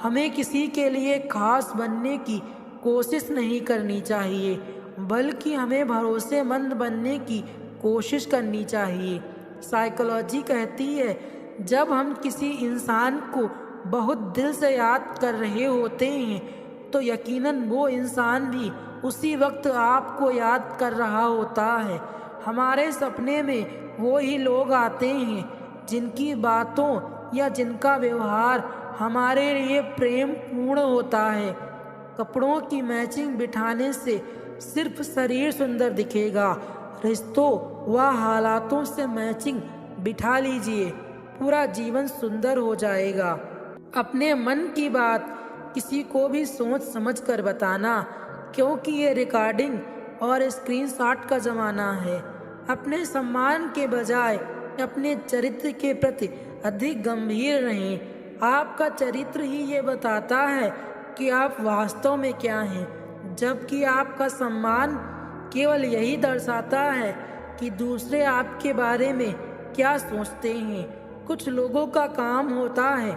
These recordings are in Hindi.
हमें किसी के लिए खास बनने की कोशिश नहीं करनी चाहिए, बल्कि हमें भरोसेमंद बनने की कोशिश करनी चाहिए। साइकोलॉजी कहती है, जब हम किसी इंसान को बहुत दिल से याद कर रहे होते हैं, तो यकीनन वो इंसान भी उसी वक्त आपको याद कर रहा होता है। हमारे सपने में वो ही लोग आते हैं जिनकी बातों या जिनका व्यवहार हमारे लिए प्रेम पूर्ण होता है। कपड़ों की मैचिंग बिठाने से सिर्फ शरीर सुंदर दिखेगा, रिश्तों व हालातों से मैचिंग बिठा लीजिए, पूरा जीवन सुंदर हो जाएगा। अपने मन की बात किसी को भी सोच समझ कर बताना, क्योंकि ये रिकॉर्डिंग और स्क्रीनशॉट का ज़माना है। अपने सम्मान के बजाय अपने चरित्र के प्रति अधिक गंभीर रहें। आपका चरित्र ही ये बताता है कि आप वास्तव में क्या हैं, जबकि आपका सम्मान केवल यही दर्शाता है कि दूसरे आपके बारे में क्या सोचते हैं। कुछ लोगों का काम होता है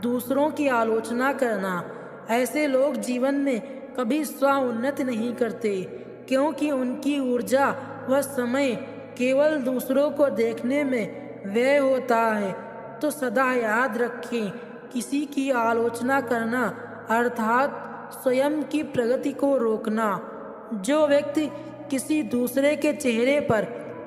दूसरों की आलोचना करना। ऐसे लोग जीवन में कभी स्व उन्नति नहीं करते, क्योंकि उनकी ऊर्जा व समय केवल दूसरों को देखने में व्यय होता है। तो सदा याद रखें, किसी की आलोचना करना अर्थात स्वयं की प्रगति को रोकना। जो व्यक्ति किसी दूसरे के चेहरे पर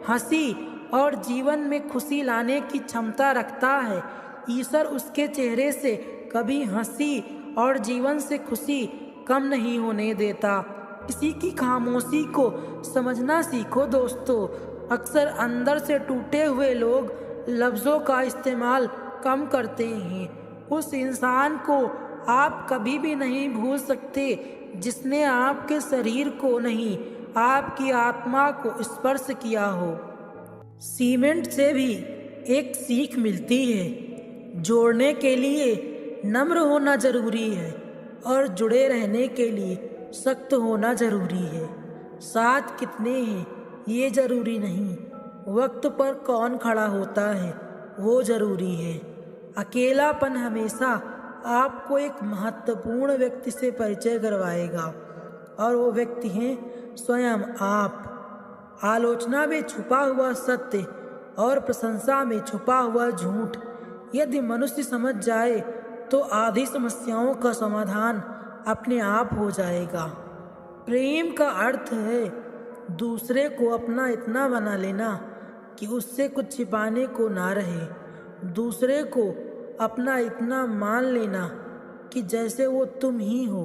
हंसी और जीवन में खुशी लाने की क्षमता रखता है, ईश्वर उसके चेहरे से कभी हंसी और जीवन से खुशी कम नहीं होने देता। किसी की खामोशी को समझना सीखो दोस्तों। अक्सर अंदर से टूटे हुए लोग लफ्ज़ों का इस्तेमाल कम करते हैं। उस इंसान को आप कभी भी नहीं भूल सकते जिसने आपके शरीर को नहीं, आपकी आत्मा को स्पर्श किया हो। सीमेंट से भी एक सीख मिलती है, जोड़ने के लिए नम्र होना जरूरी है और जुड़े रहने के लिए सख्त होना जरूरी है। साथ कितने हैं ये जरूरी नहीं, वक्त पर कौन खड़ा होता है वो जरूरी है। अकेलापन हमेशा आपको एक महत्वपूर्ण व्यक्ति से परिचय करवाएगा, और वो व्यक्ति हैं स्वयं आप। आलोचना में छुपा हुआ सत्य और प्रशंसा में छुपा हुआ झूठ यदि मनुष्य समझ जाए तो आधी समस्याओं का समाधान अपने आप हो जाएगा। प्रेम का अर्थ है दूसरे को अपना इतना बना लेना कि उससे कुछ छिपाने को ना रहे। दूसरे को अपना इतना मान लेना कि जैसे वो तुम ही हो।